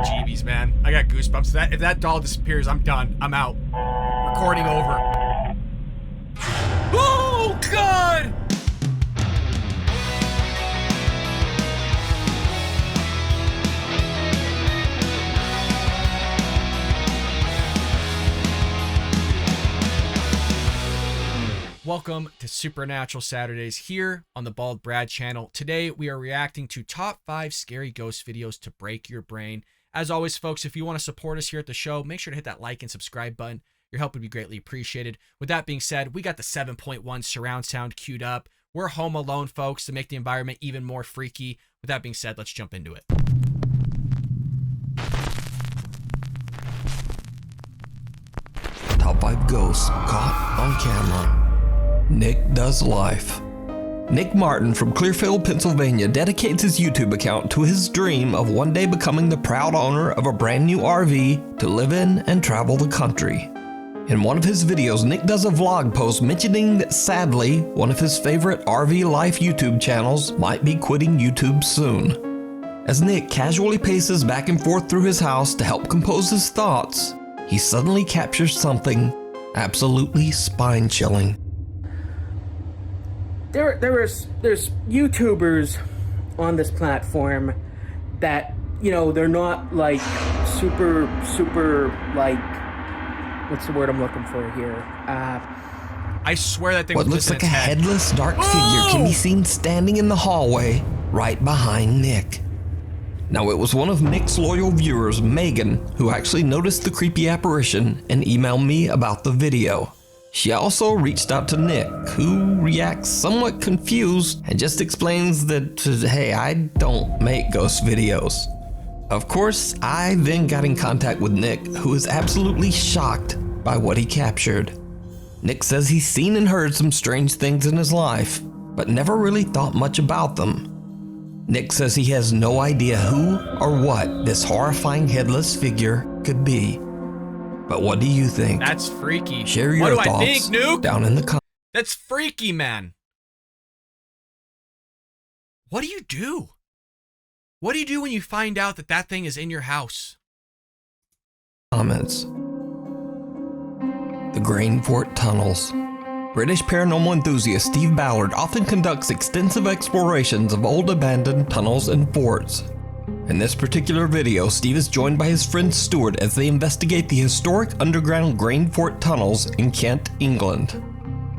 heebie-jeebies, man. I got goosebumps. If that doll disappears, I'm done. I'm out. Recording over. Oh, God! Welcome to Supernatural Saturdays here on the Bald Brad channel. Today we are reacting to top 5 scary ghost videos to break your brain. As always, folks, if you want to support us here at the show, make sure to hit that like and subscribe button. Your help would be greatly appreciated. With that being said, we got the 7.1 surround sound queued up. We're home alone, folks, to make the environment even more freaky. With that being said, let's jump into it. Top 5 ghosts caught on camera. Nick Does Life. Nick Martin from Clearfield, Pennsylvania dedicates his YouTube account to his dream of one day becoming the proud owner of a brand new RV to live in and travel the country. In one of his videos, Nick does a vlog post mentioning that sadly, one of his favorite RV Life YouTube channels might be quitting YouTube soon. As Nick casually paces back and forth through his house to help compose his thoughts, he suddenly captures something absolutely spine-chilling. There's YouTubers on this platform that, you know, they're not like super like, what's the word I'm looking for here? I swear that thing What was looks like a headless dark figure can be seen standing in the hallway right behind Nick. Now, it was one of Nick's loyal viewers, Megan, who actually noticed the creepy apparition and emailed me about the video. She also reached out to Nick, who reacts somewhat confused and just explains that, hey, I don't make ghost videos. Of course, I then got in contact with Nick, who is absolutely shocked by what he captured. Nick says he's seen and heard some strange things in his life, but never really thought much about them. Nick says he has no idea who or what this horrifying headless figure could be. But what do you think? That's freaky. Share your what do thoughts I think, Nuke? down in the comments. That's freaky, man. What do you do? What do you do when you find out that that thing is in your house? The Grain Fort Tunnels. British paranormal enthusiast Steve Ballard often conducts extensive explorations of old abandoned tunnels and forts. In this particular video, Steve is joined by his friend Stuart as they investigate the historic underground Grain Fort tunnels in Kent, England.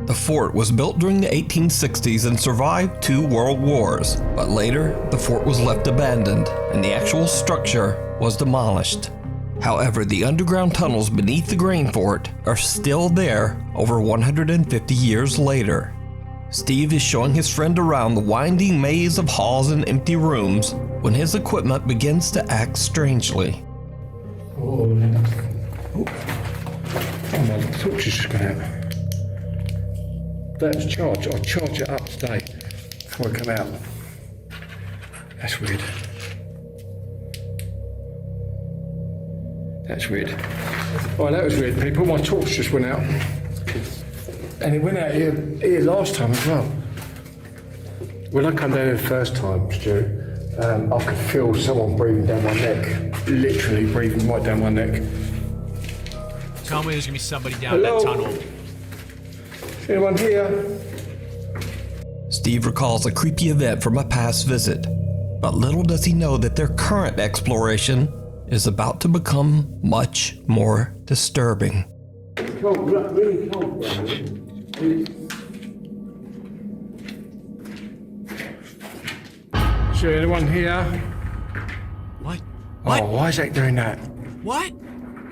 The fort was built during the 1860s and survived 2 world wars, but later the fort was left abandoned and the actual structure was demolished. However, the underground tunnels beneath the Grain Fort are still there over 150 years later. Steve is showing his friend around the winding maze of halls and empty rooms when his equipment begins to act strangely. Oh my torch is just going out. That's charged. I'll charge it up today before I come out. That's weird. That's weird. Oh, that was weird, people. My torch just went out. And it went out here last time as well. When I come down here the first time, Stu, I could feel someone breathing down my neck. Literally breathing right down my neck. Tell me there's gonna be somebody down that tunnel. Anyone here? Steve recalls a creepy event from a past visit, but little does he know that their current exploration is about to become much more disturbing. Cold, really cold, Brian. Is there anyone here? What? Oh, why is that doing that? What?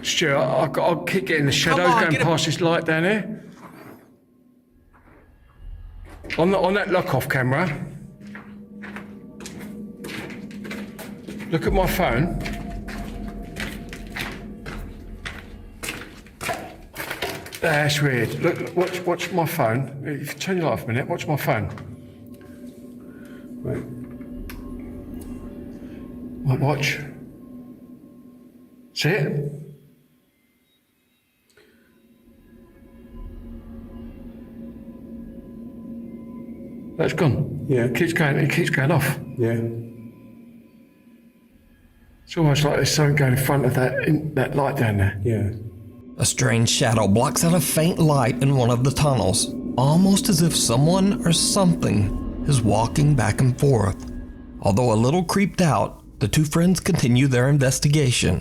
Stuart, I'll keep getting the shadows on, going past this light down here. On that lock-off camera. Look at my phone. That's weird. Look, watch my phone. If you turn your light off a minute, watch my phone. Wait. Watch. See it? That's gone. Yeah. It keeps going off. Yeah. It's almost like there's something going in front of that light down there. Yeah. A strange shadow blocks out a faint light in one of the tunnels, almost as if someone or something is walking back and forth. Although a little creeped out, the two friends continue their investigation.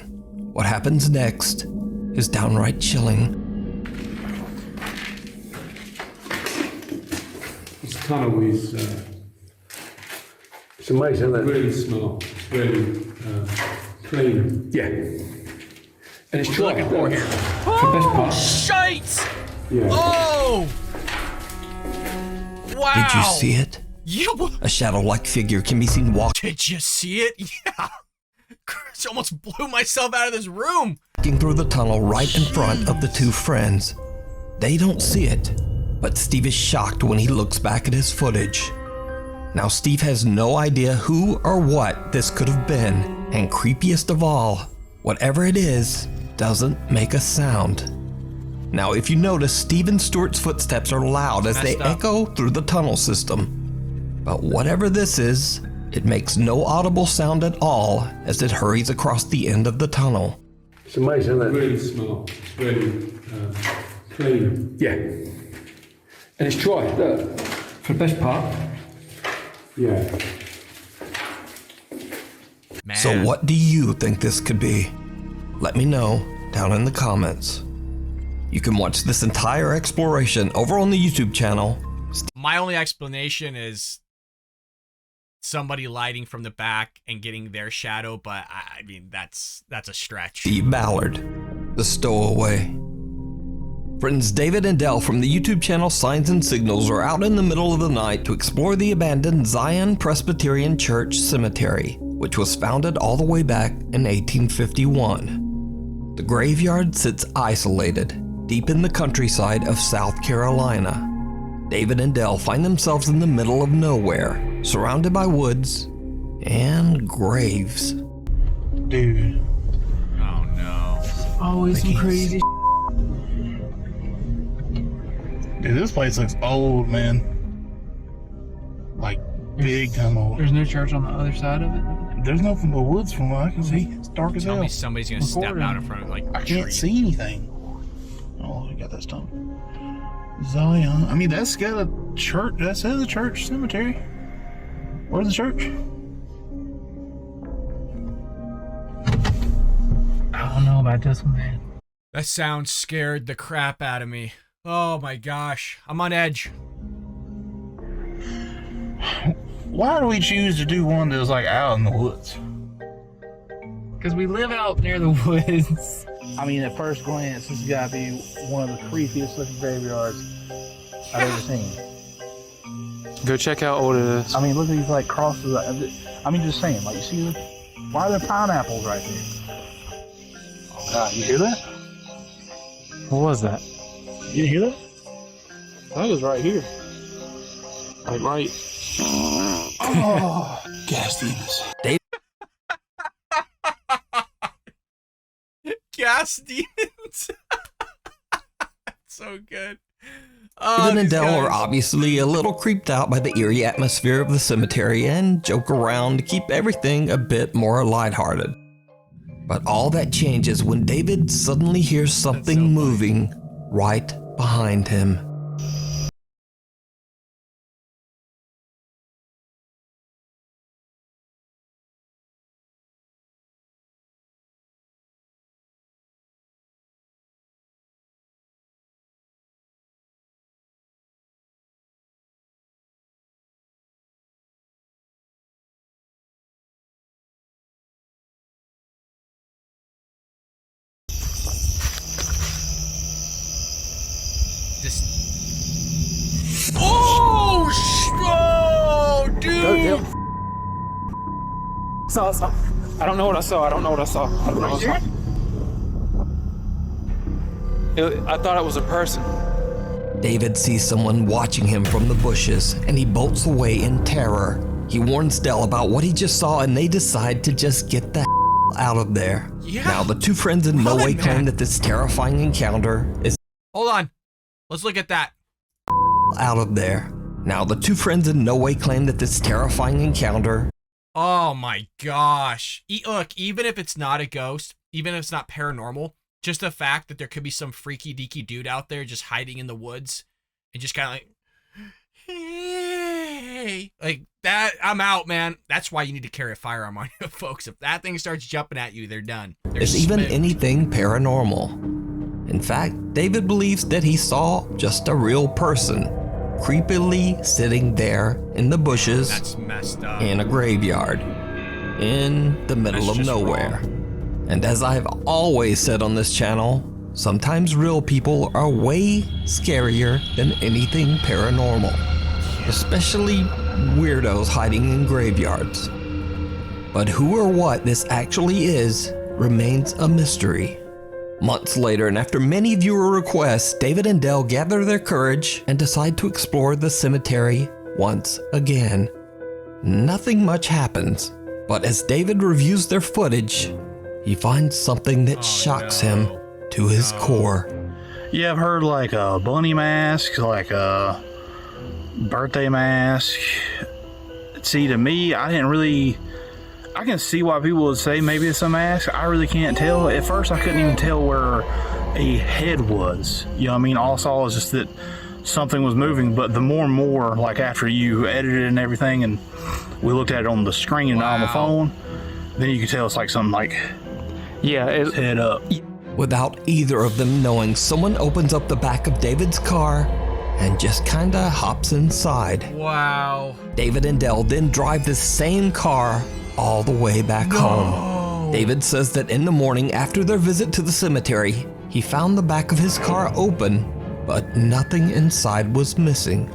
What happens next is downright chilling. This tunnel is, it's amazing, isn't it? Really smart, really clean. Yeah. And it's dry. Looking for here. The best part. Shite! Yeah. Oh! Wow! Did you see it? Yeah. A shadow-like figure can be seen walking Did you see it? Yeah. Chris almost blew myself out of this room. through the tunnel right in front of the two friends. They don't see it, but Steve is shocked when he looks back at his footage. Now Steve has no idea who or what this could have been, and creepiest of all, whatever it is, doesn't make a sound. Now if you notice, Steve and Stuart's footsteps are loud as they echo through the tunnel system. But whatever this is, it makes no audible sound at all as it hurries across the end of the tunnel. It's amazing, isn't it? Really smart, really clean. Yeah. And it's dry, look. For the best part. Yeah. Man. So what do you think this could be? Let me know down in the comments. You can watch this entire exploration over on the YouTube channel. My only explanation is somebody lighting from the back and getting their shadow, but I mean, that's a stretch. Steve Ballard, the stowaway. Friends David and Dell from the YouTube channel Signs and Signals are out in the middle of the night to explore the abandoned Zion Presbyterian Church Cemetery, which was founded all the way back in 1851. The graveyard sits isolated, deep in the countryside of South Carolina. David and Dell find themselves in the middle of nowhere, surrounded by woods and graves. Dude. Oh no. Always some crazy Dude, this place looks old, man. Like, big time old. There's no church on the other side of it? There's nothing but woods from what I can see. It's dark as Tell hell. me somebody's gonna step out in front of like a I can't tree. see anything. Oh, we got that stuff. Zion. I mean, that's got a church. That says a church cemetery. Where's the church? I don't know about this one, man. That sound scared the crap out of me. Oh my gosh, I'm on edge. Why do we choose to do one that's like out in the woods? Because we live out near the woods. I mean, at first glance, this has got to be one of the creepiest looking graveyards I've ever seen. Go check how old it is. I mean, look at these like crosses. I mean, just saying, like, you see, why are there pineapples right there? Oh God, you hear that? What was that? You hear that? That was right here. Like right. Oh, gas demons. Gas demons. So good. Oh, David and these Dell guys. are obviously a little creeped out by the eerie atmosphere of the cemetery and joke around to keep everything a bit more lighthearted. But all that changes when David suddenly hears something moving right behind him. This. Oh, dude! Saw. I don't know what I saw. I don't know what I saw. I thought it was a person. David sees someone watching him from the bushes, and he bolts away in terror. He warns Dell about what he just saw, and they decide to just get the out of there. Yeah. Now, the two friends in no Run, way man. claim that this terrifying encounter is Hold on. Let's look at that. out of there. Now, the two friends in no way claim that this terrifying encounter Oh my gosh. Look, even if it's not a ghost, even if it's not paranormal, just the fact that there could be some freaky deaky dude out there just hiding in the woods and just kind of like, hey, like that, I'm out, man. That's why you need to carry a firearm on you, folks. If that thing starts jumping at you, they're done. Is even anything paranormal. In fact, David believes that he saw just a real person creepily sitting there in the bushes. That's messed up. In a graveyard in the middle of nowhere. And as I've always said on this channel, sometimes real people are way scarier than anything paranormal, especially weirdos hiding in graveyards. But who or what this actually is remains a mystery. Months later, and after many viewer requests, David and Dell gather their courage and decide to explore the cemetery once again. Nothing much happens, but as David reviews their footage, he finds something that shocks him to his core. Yeah, I've heard like a bunny mask, like a birthday mask. See, to me, I can see why people would say maybe it's a mask. I really can't tell. At first, I couldn't even tell where a head was. You know what I mean? All I saw was just that something was moving. But the more and more, like after you edited and everything, and we looked at it on the screen and not on the phone, then you could tell it's like something like, Yeah, it's head up. Without either of them knowing, someone opens up the back of David's car and just kinda hops inside. Wow. David and Dell then drive the same car all the way back home. David says that in the morning after their visit to the cemetery, he found the back of his car open, but nothing inside was missing.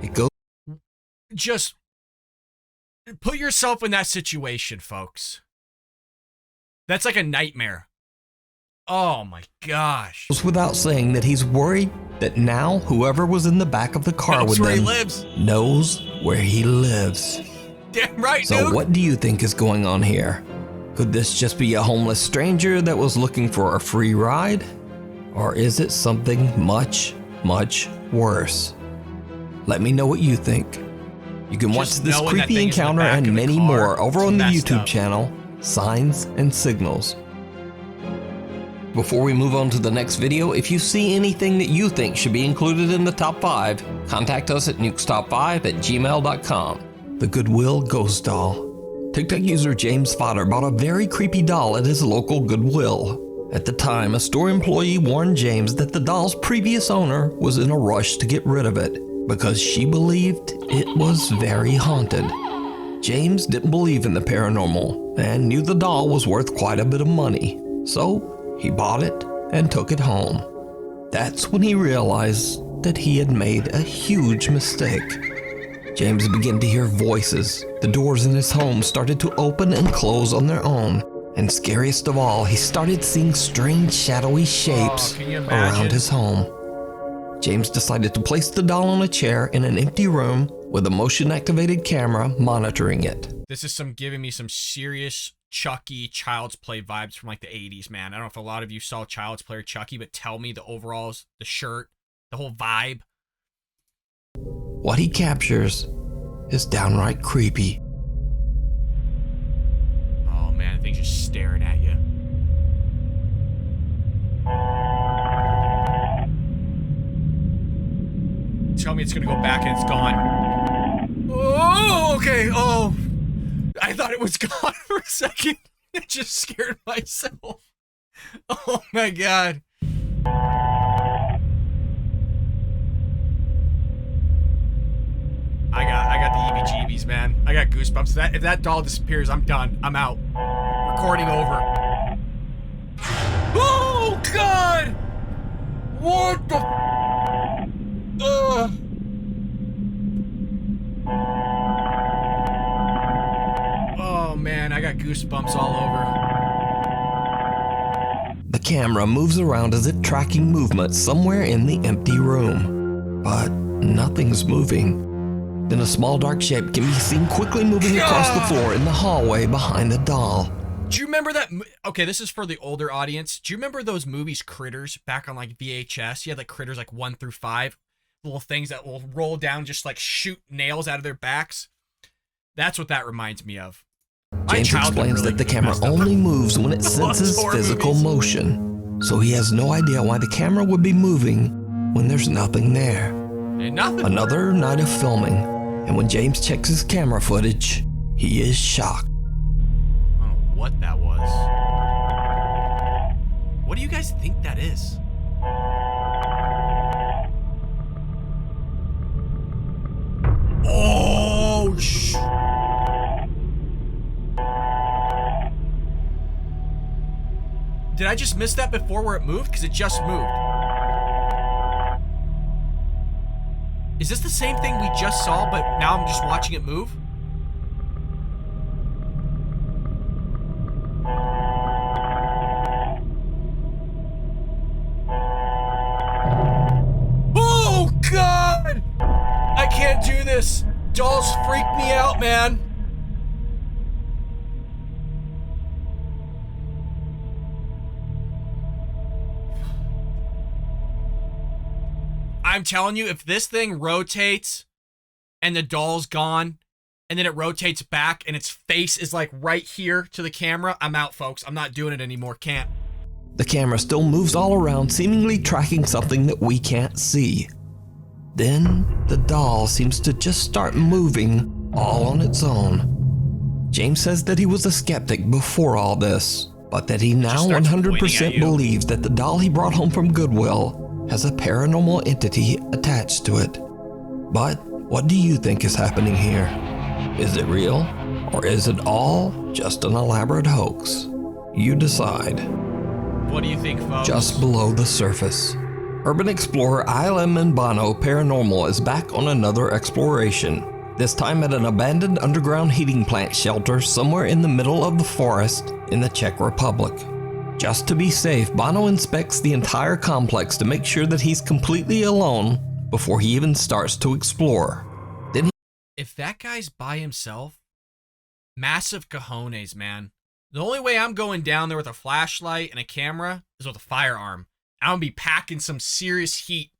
It goes. Just put yourself in that situation, folks. That's like a nightmare. Oh my gosh. Without saying that he's worried that now whoever was in the back of the car with them knows where he lives. Damn right, So dude. what do you think is going on here? Could this just be a homeless stranger that was looking for a free ride? Or is it something much, much worse? Let me know what you think. You can watch Just this knowing that creepy thing is in the encounter back and of the many car more over is on the messed YouTube up. channel, Signs and Signals. Before we move on to the next video, if you see anything that you think should be included in the top 5, contact us at nukestop5@gmail.com. The Goodwill Ghost Doll. TikTok user James Fodder bought a very creepy doll at his local Goodwill. At the time, a store employee warned James that the doll's previous owner was in a rush to get rid of it because she believed it was very haunted. James didn't believe in the paranormal and knew the doll was worth quite a bit of money, so he bought it and took it home. That's when he realized that he had made a huge mistake. James began to hear voices. The doors in his home started to open and close on their own. And scariest of all, he started seeing strange shadowy shapes can you around imagine? his home. James decided to place the doll on a chair in an empty room with a motion-activated camera monitoring it. This is giving me some serious Chucky Child's Play vibes from like the 80s, man. I don't know if a lot of you saw Child's Play or Chucky, but tell me the overalls, the shirt, the whole vibe. What he captures is downright creepy. Oh man, the thing's just staring at you. Tell me it's gonna go back and it's gone. Oh, okay. Oh, I thought it was gone for a second. I just scared myself. Oh my god. I got the EBGBs, man. I got goosebumps. If that doll disappears, I'm done. I'm out. Recording over. Oh god! What the? Ugh. Oh man, I got goosebumps all over. The camera moves around as if tracking movement somewhere in the empty room, but nothing's moving. Then a small dark shape can be seen quickly moving across the floor in the hallway behind the doll. Do you remember that? Okay, this is for the older audience. Do you remember those movies Critters back on like VHS? You had like Critters like 1 through 5, little things that will roll down, just like shoot nails out of their backs. That's what that reminds me of. James explains that the camera only moves when it senses physical motion, so he has no idea why the camera would be moving when there's nothing there. Ain't nothing. Another night of filming, and when James checks his camera footage, he is shocked. I don't know what that was. What do you guys think that is? Oh, Did I just miss that before where it moved? Because it just moved. Is this the same thing we just saw, but now I'm just watching it move? Oh, God! I can't do this. Dolls freak me out, man. I'm telling you, if this thing rotates and the doll's gone and then it rotates back and its face is like right here to the camera, I'm out, folks. I'm not doing it anymore. Can't. The camera still moves all around, seemingly tracking something that we can't see. Then the doll seems to just start moving all on its own. James says that he was a skeptic before all this, but that he now 100% believes that the doll he brought home from Goodwill has a paranormal entity attached to it. But what do you think is happening here? Is it real, or is it all just an elaborate hoax? You decide. What do you think, folks? Just below the surface, urban explorer Ilem Mbano Paranormal is back on another exploration, this time at an abandoned underground heating plant shelter somewhere in the middle of the forest in the Czech Republic. Just to be safe, Bono inspects the entire complex to make sure that he's completely alone before he even starts to explore. Then if that guy's by himself, massive cojones, man. The only way I'm going down there with a flashlight and a camera is with a firearm. I'm gonna be packing some serious heat.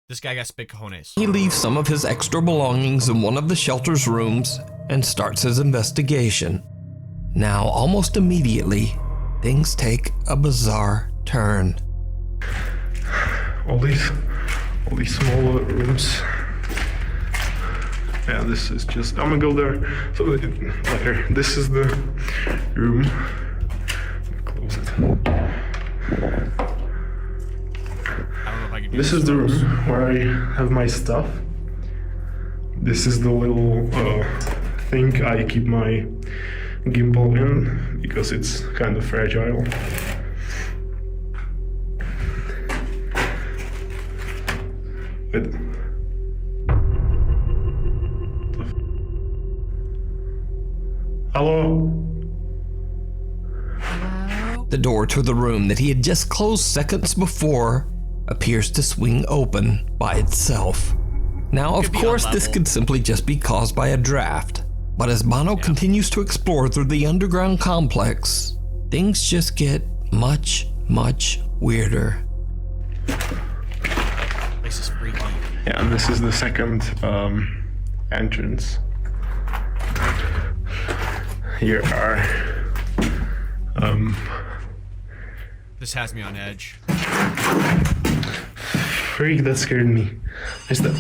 This guy got big cojones. He leaves some of his extra belongings in one of the shelter's rooms and starts his investigation. Now, almost immediately, things take a bizarre turn. All these smaller rooms. Yeah, this is just, I'm gonna go there so later. This is the room. Close it. I don't know if I can do This is the room where I have my stuff. This is the little thing I keep my gimbal in because it's kind of fragile. Wait. Hello? The door to the room that he had just closed seconds before appears to swing open by itself. Now, of course, this could simply just be caused by a draft. But as Bono continues to explore through the underground complex, things just get much, much weirder. This is freaky. Yeah, and this is the second entrance. Here are This has me on edge. freak, that scared me. Is that?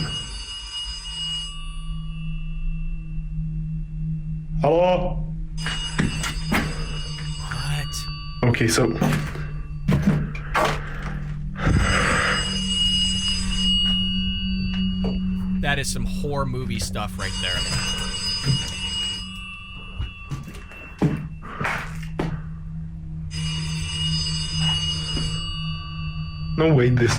Hello? What? Okay, so That is some horror movie stuff right there. no, wait, this.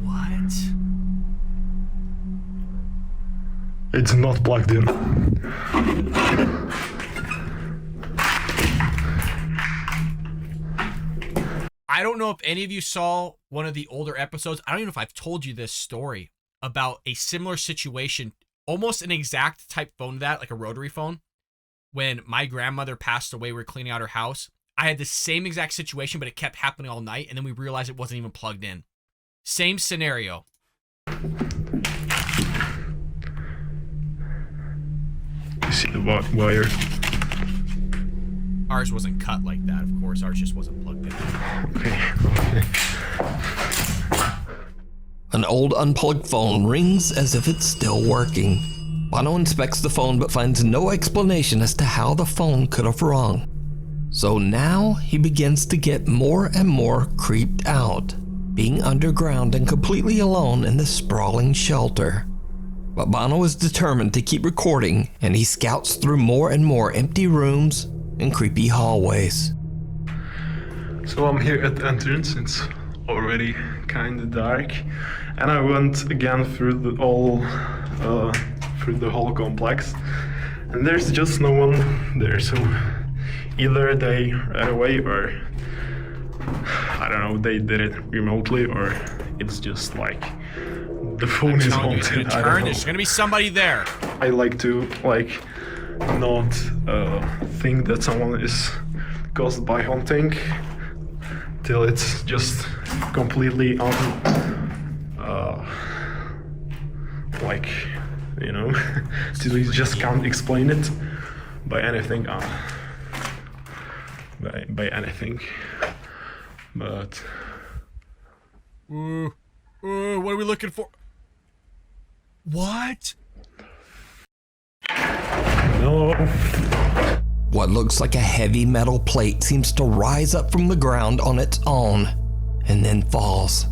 What? It's not plugged in. I don't know if any of you saw one of the older episodes. I don't even know if I've told you this story about a similar situation, almost an exact type phone to that, like a rotary phone. When my grandmother passed away, we were cleaning out her house. I had the same exact situation, but it kept happening all night, and then we realized it wasn't even plugged in. Same scenario. You see the wire? Ours wasn't cut like that, of course. Ours just wasn't plugged in. Okay. An old unplugged phone rings as if it's still working. Bono inspects the phone but finds no explanation as to how the phone could have rung. So now he begins to get more and more creeped out, being underground and completely alone in this sprawling shelter. But Bono is determined to keep recording, and he scouts through more and more empty rooms and creepy hallways. So I'm here at the entrance. It's already kind of dark, and I went again through the whole complex, and there's just no one there. So either they ran away, or I don't know, they did it remotely, or it's just like the phone is haunted. I don't know. There's gonna be somebody there. I like to not think that someone is caused by haunting till it's just completely till you just can't explain it by anything. By anything, but What are we looking for? What? no. What looks like a heavy metal plate seems to rise up from the ground on its own and then falls.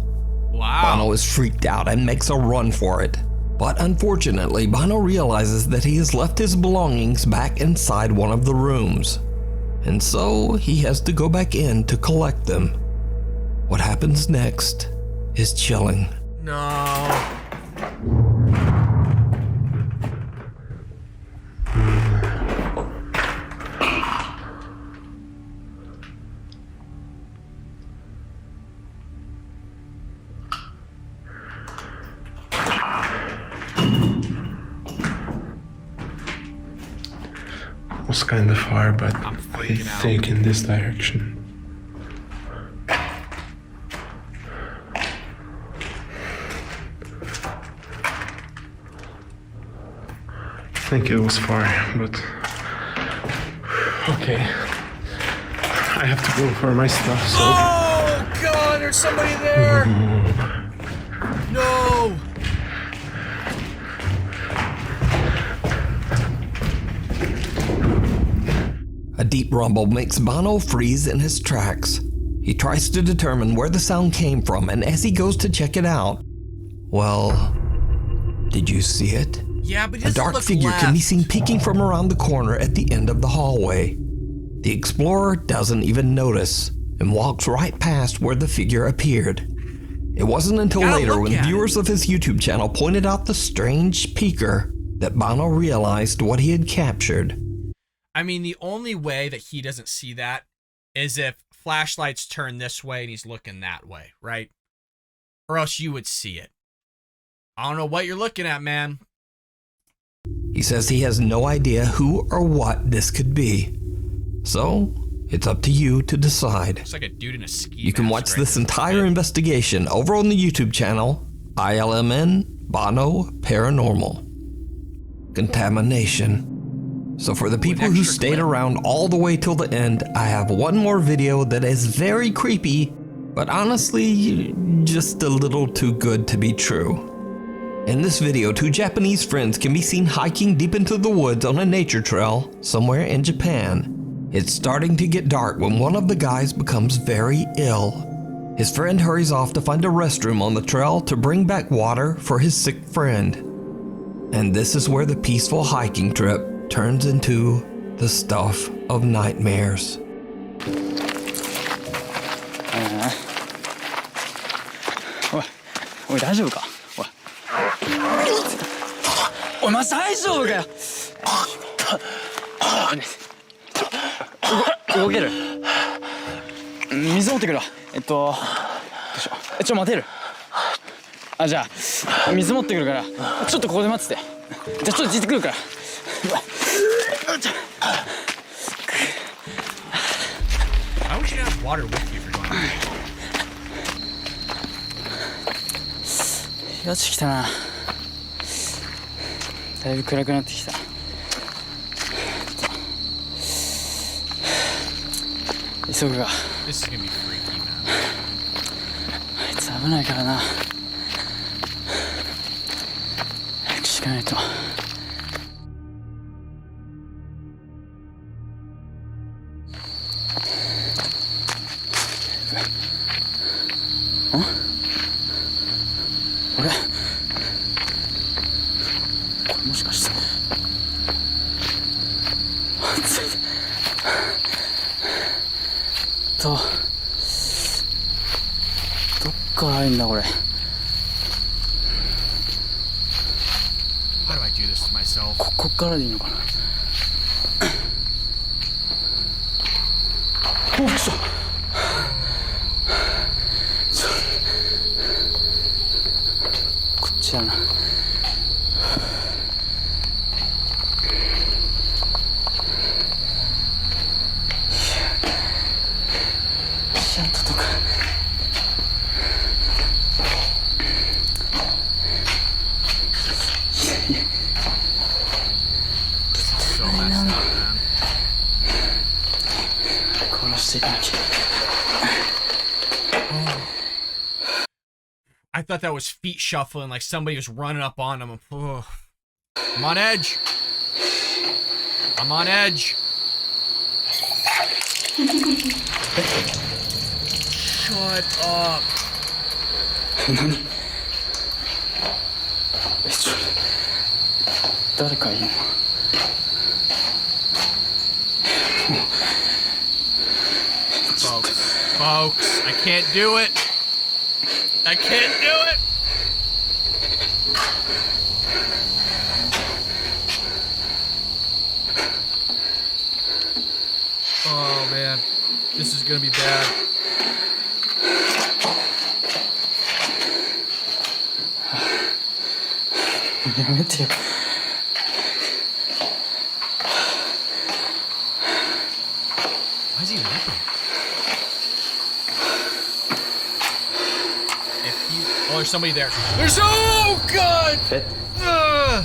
Wow. Bono is freaked out and makes a run for it. But unfortunately, Bono realizes that he has left his belongings back inside one of the rooms. And so he has to go back in to collect them. What happens next is chilling. No. It was kind of far, but I'm I freaking out. think in this direction. I think it was far, but okay. I have to go for my stuff, so Oh God! There's somebody there. No. A deep rumble makes Bono freeze in his tracks. He tries to determine where the sound came from, and as he goes to check it out, well, did you see it? Yeah, but he A doesn't dark look figure left. can be seen peeking from around the corner at the end of the hallway. The explorer doesn't even notice and walks right past where the figure appeared. It wasn't until Gotta later look when at it. viewers of his YouTube channel pointed out the strange peeker that Bono realized what he had captured. I mean, the only way that he doesn't see that is if flashlights turn this way and he's looking that way, right? Or else you would see it. I don't know what you're looking at, man. He says he has no idea who or what this could be. So, it's up to you to decide. Looks like a dude in a ski You can mask watch right this there. entire investigation over on the YouTube channel, ILMN Bono Paranormal. Contamination. So for the people who extra stayed clip. around all the way till the end, I have one more video that is very creepy, but honestly, just a little too good to be true. In this video, two Japanese friends can be seen hiking deep into the woods on a nature trail somewhere in Japan. It's starting to get dark when one of the guys becomes very ill. His friend hurries off to find a restroom on the trail to bring back water for his sick friend. And this is where the peaceful hiking trip turns into the stuff of nightmares. おい大丈夫かおいマジ大丈夫かよ動ける水持ってくるわどうしようちょ待てるあじゃあ水持ってくるからちょっとここで待っててじゃあちょっとじってくるから water with you if you're going. 日がしてきたな。だいぶ暗くなってきた。急ぐが。This is gonna be freaky, man. あいつ危ないからな。早くしかないと。あれ？これもしかして。ついて。どっから入んだこれ。 How do I do this to myself? こっからでいいのかな。おっしょ。こっちやな。シャットとか。 So messed up, man. 殺していかなきゃ。 I thought that was feet shuffling, like somebody was running up on him. Oh. I'm on edge. I'm on edge. Shut up. 何？誰かいるの？ Folks, I can't do it. I can't do it. Oh man, this is gonna be bad.やめてよ。 Why is he limping? If you, oh, there's somebody there. There's, oh god! Ugh.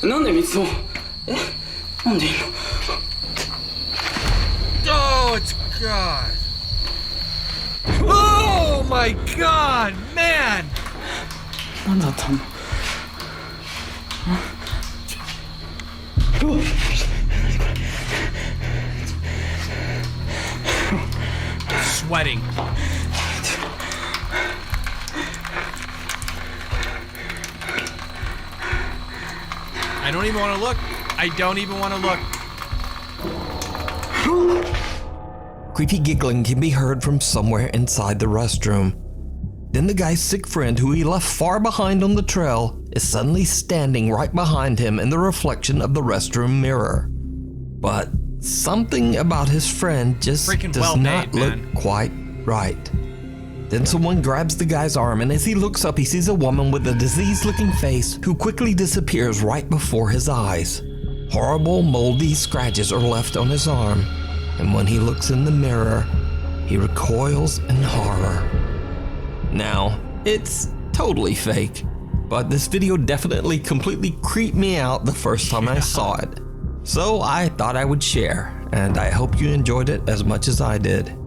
なんで水を？なんでいいの？ Oh, it's god. Oh my god, man! なんだったの？ Sweating. I don't even want to look. I don't even want to look. Creepy giggling can be heard from somewhere inside the restroom. Then the guy's sick friend, who he left far behind on the trail, is suddenly standing right behind him in the reflection of the restroom mirror. But something about his friend just Freaking does well not made, look man. quite right. Then someone grabs the guy's arm, and as he looks up, he sees a woman with a diseased-looking face who quickly disappears right before his eyes. Horrible, moldy scratches are left on his arm, and when he looks in the mirror, he recoils in horror. Now, it's totally fake, but this video definitely completely creeped me out the first time I saw it. So I thought I would share, and I hope you enjoyed it as much as I did.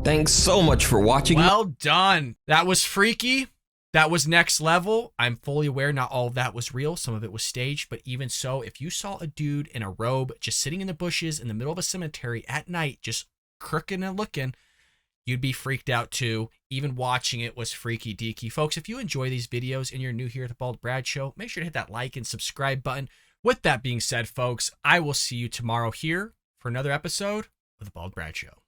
Thanks so much for watching. Well done. That was freaky. That was next level. I'm fully aware not all of that was real. Some of it was staged, but even so, if you saw a dude in a robe just sitting in the bushes in the middle of a cemetery at night, just crooking and looking, you'd be freaked out too. Even watching it was freaky deaky. Folks, if you enjoy these videos and you're new here at the Bald Brad Show, make sure to hit that like and subscribe button. With that being said, folks, I will see you tomorrow here for another episode of the Bald Brad Show.